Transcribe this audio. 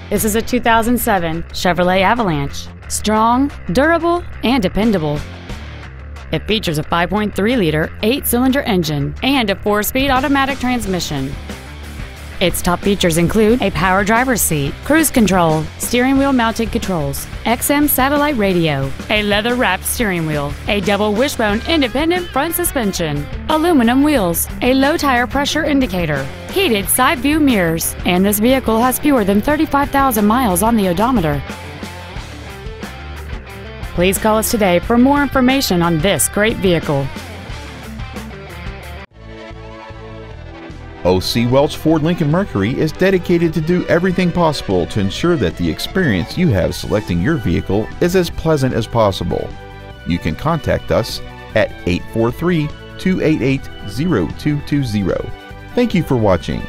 This is a 2007 Chevrolet Avalanche. Strong, durable, and dependable. It features a 5.3-liter, 8-cylinder engine and a 4-speed automatic transmission. Its top features include a power driver's seat, cruise control, steering wheel mounted controls, XM satellite radio, a leather-wrapped steering wheel, a double wishbone independent front suspension, aluminum wheels, a low tire pressure indicator, heated side view mirrors, and this vehicle has fewer than 35,000 miles on the odometer. Please call us today for more information on this great vehicle. C Welch Ford-Lincoln-Mercury is dedicated to do everything possible to ensure that the experience you have selecting your vehicle is as pleasant as possible. You can contact us at 843-288-0220. Thank you for watching.